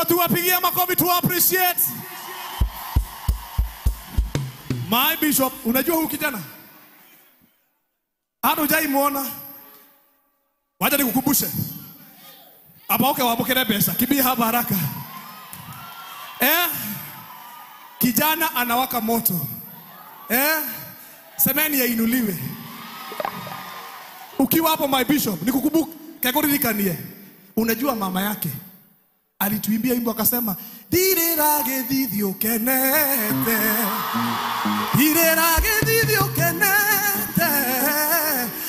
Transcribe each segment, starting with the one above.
tuwapigie makofi tu appreciate. My bishop, unajua huyu kijana? Hata hujaimuona. Wacha nikukumbushe. Hapa wapokee pesa. Kimbia hapa haraka. Kijana anawaka moto. Semeni ya inuliwe. Ukiwa hapo my bishop, nikukumbuke kakuridhikanie. Unajua mama yake alituimbia wimbo akasema direrage dithio kenete. Direrage dithio kenete.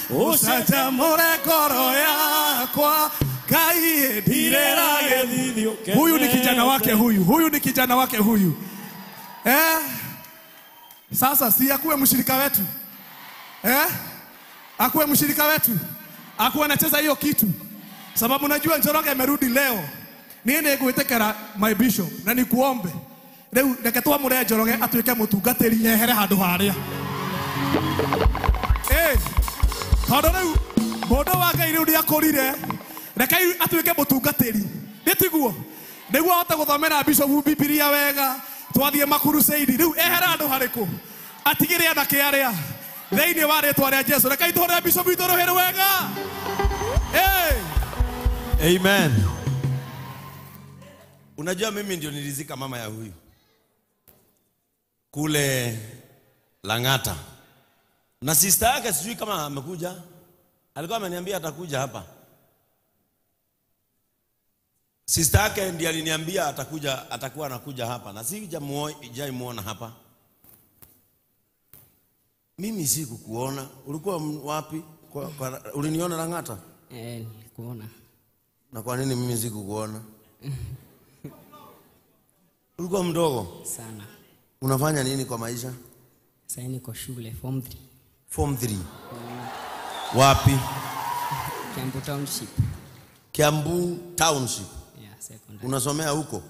Usacha more koro yakwa kai direrage dithio kenete. Huyu ni kijana wake huyu. Huyu ni kijana wake huyu. Sasa si akuwe mshirika wetu. Akuwe mshirika wetu. Akuwe anacheza hiyo kitu. Sababu najua Njoroge amerudi leo. Niende kuitekera my bishop na nikuombe. Leo nakatoa mure Njoroge atuike mutungatiri yehere handu haria. Tondu riu mundu wa Ngai riu ndi akorire. Rekai atuike mutungatiri. Nitiguo. Niguo ahota guthomera bishop Biblia wega. Twathie makuruseidi riu ehera handu hariku. Atigire anake aria. Theini wa ritwa ria Jesu. Rekai tuhore bishop witu rohere wega. Amen. Unajua mimi ndio nilizika mama ya huyu kule Langata, na sister yake sijui kama amekuja. Alikuwa ameniambia atakuja hapa. Sister yake ndiye aliniambia atakuja, atakuwa anakuja hapa, na sijaimuona hapa. Mimi sikukuona. Ulikuwa wapi? Uliniona Langata? Nilikuona. Na kwa nini mimi sikukuona? Ulikuwa mdogo sana. Unafanya nini kwa maisha? Sasa niko shule form 3. Form 3. Wapi? Kiambu Township. Kiambu Township. Yeah, secondary. Unasomea huko?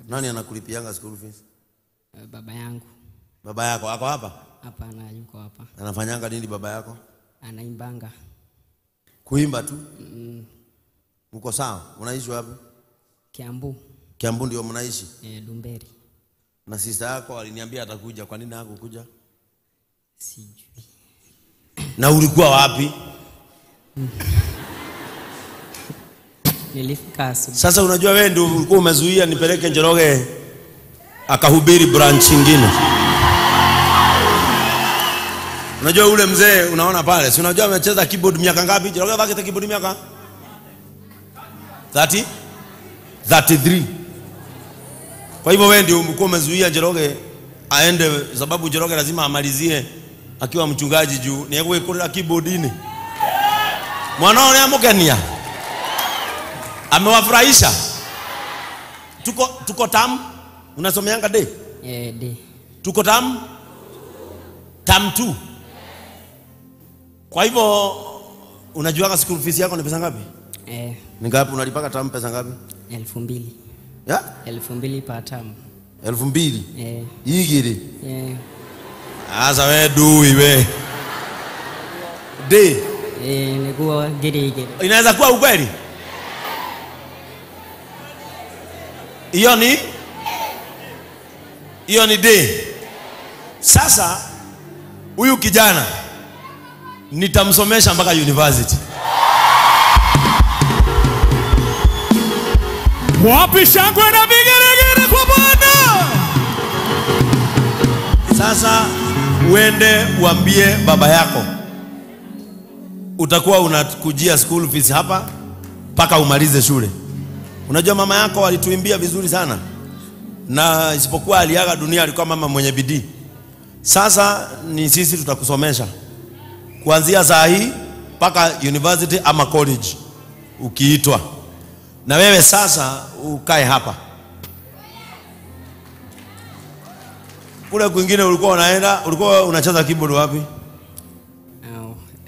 Nani anakulipianga school fees? Baba yangu. Baba yako ako hapa? Hapana, yuko hapa. Anafanyanga nini baba yako? Anaimbanga. Kuimba tu? Uko sawa? Unaishi wapi? Kiambu. Kiambu ndio mnaishi? Dumberi. Na sister yako aliniambia atakuja, kwa nini hakukuja? Sijui. Na ulikuwa wapi? Nilifika asubuhi. Sasa unajua wewe ndio ulikuwa umezuia nipeleke Njoroge akahubiri branch nyingine. Unajua ule mzee unaona pale, si unajua amecheza keyboard miaka ngapi? Njoroge baki keyboard miaka 33. Kwa hivyo wewe ndio ulikuwa umezuia Njoroge aende, sababu Njoroge lazima amalizie akiwa mchungaji juu ni yeye kuweka keyboard ini. Mwanao ni amokania. Amewafurahisha. Tuko tam. Unasomeanga day? Day. Tuko tam 2. Kwa hivyo unajua school fees yako ni pesa ngapi? Ni ngapi unalipaka tam, pesa ngapi? 2,000. Ya? 2,000 per term. 2,000? Yigiri? Asa we dui we. Day? Nikuwa giri. Inaweza kuwa ukweli? Hiyo ni day. Sasa huyu kijana nitamsomesha mpaka university. Wapi shangwe na vigeregere kwa Bwana? Sasa uende uambie baba yako utakuwa unakujia school fees hapa mpaka umalize shule. Unajua mama yako alituimbia vizuri sana, na isipokuwa aliaga dunia alikuwa mama mwenye bidii. Sasa ni sisi tutakusomesha kuanzia saa hii mpaka university ama college ukiitwa. Na wewe sasa ukae hapa. Kule kwingine ulikuwa unaenda, ulikuwa unacheza keyboard wapi?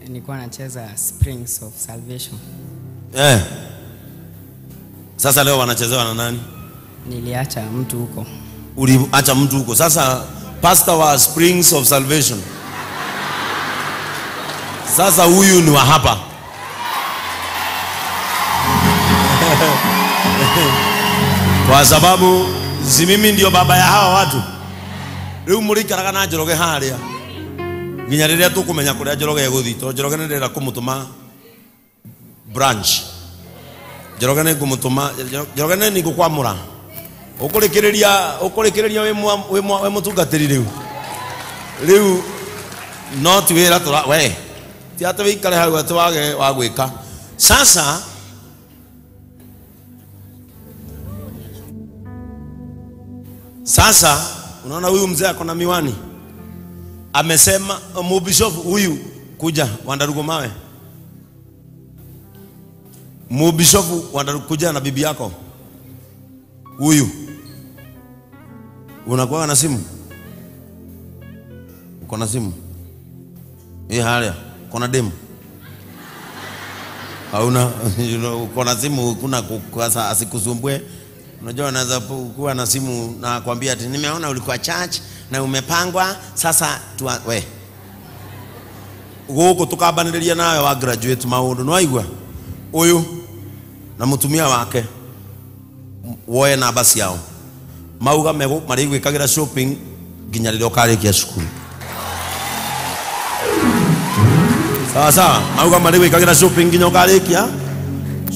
Nilikuwa nacheza Springs of Salvation. Sasa leo wanachezewa na nani? Niliacha mtu huko. Uliacha mtu huko. Sasa pastor wa Springs of Salvation. Sasa huyu ni wa hapa. Kwa sababu si mimi ndio baba ya hawa watu. Riu murikaraga na Njoroge haria. Nginya riria tukumenya kuria Njoroge eguthi, to Njoroge ndirenda kumutuma branch. Njoroge ni kumutuma, Njoroge ni gukwamura. Ukurikireria we mutungatiri riu not wira tura we ti ate wikare hau ate wage wa gwika. Sasa unaona huyu mzee akona miwani, amesema mubishofu huyu kuja Wandarugu mawe, mubishofu Wandarugu kuja na bibi yako huyu. Unakuwa na simu? Uko na simu? Haya, kuna demu? Hauna? Uko na simu, kuna kuasa asikusumbue. Unajua unaweza kuwa na simu na kwambia ati nimeona ulikuwa church na umepangwa sasa we. Uko tukabaniria nawe wa graduate maundu no aigwa. Uyu na mutumia wake woe na basi yao. Mauga mego mari gwikagira shopping ginya riro karikia cukuru. Sawa, mauga mari gwikagira shopping ginya karikia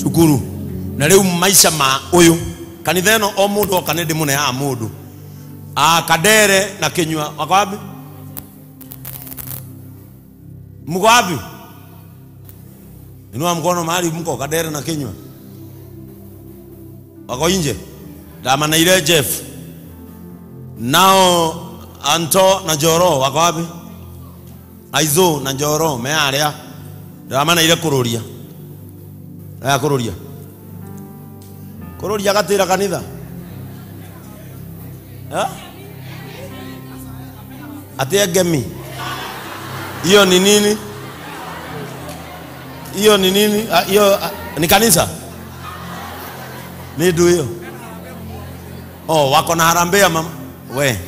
cukuru. Na riu maisha ma uyu kanitha no o mundu okanende mune ha mundu Kadere na Kinyua wako wapi? Mko wapi? Inua mkono mahali mko. Kadere na Kinyua wako nje. Dama na ile Jeff nao Anto na Joro wako wapi? Aizo na Joro mearia. Dama na ile Kururia Kururia Kururia gatira kanitha ati gemi. Hiyo ni nini? Hiyo ni nini? Hiyo ni kanisa? Ni ndio hiyo? Oh, wako na harambea mama. We.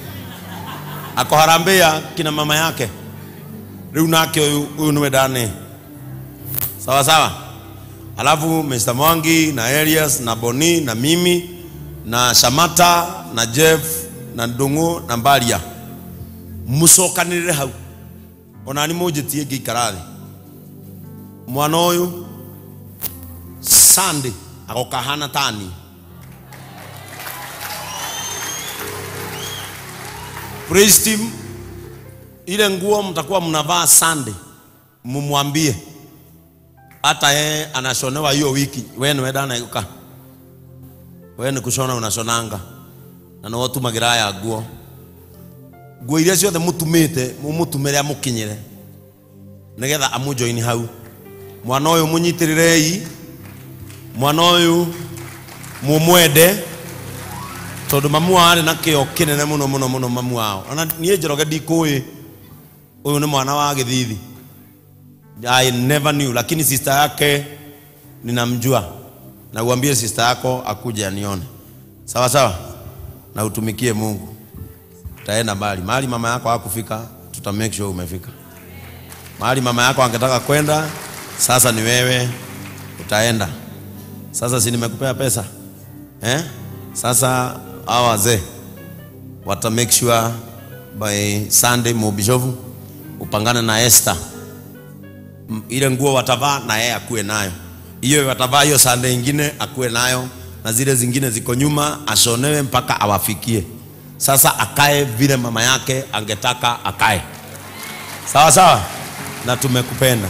Ako harambea kina mama yake. Riu nake huyu niwe dane. Sawa. Alafu Mr. Mwangi na Elias na Boni na mimi na Shamata na Jeff na Ndungu na Mbaria musokanire hau ona ni mujitie gikarathi mwana uyu Sunday akokahana tani praise team. Ile nguo mtakuwa mnavaa Sunday mumwambie hata yeye anashonewa hiyo wiki. Wewe ni wedana yuka. Wewe ni kushona unashonanga. Na no watu magira ya nguo. Nguo ile ciothe mutumite, mumutumire amukinyire. Nigetha amujoini hau. Mwana uyu munyitirerei. Mwana uyu mumwende. Tondu mamu ari na kio kinene muno mamu wao. Ona nie Njoroge ndikui. Uyu ni mwana wa Githithi. I never knew, lakini sister yake ninamjua. Na uambie sister yako akuje anione. Sawa. Na utumikie Mungu. Utaenda mbali. Mahali mama yako hakufika, tuta make sure umefika. Mahali mama yako angetaka kwenda, sasa ni wewe utaenda. Sasa si nimekupea pesa? Sasa hawa wazee wata make sure by Sunday mubishofu upangane na Esther. Ile nguo watavaa na yeye akue nayo. Hiyo watavaa hiyo Sunday nyingine akue nayo, na zile zingine ziko nyuma ashonewe mpaka awafikie. Sasa akae vile mama yake angetaka akae. Sawa. Na tumekupenda.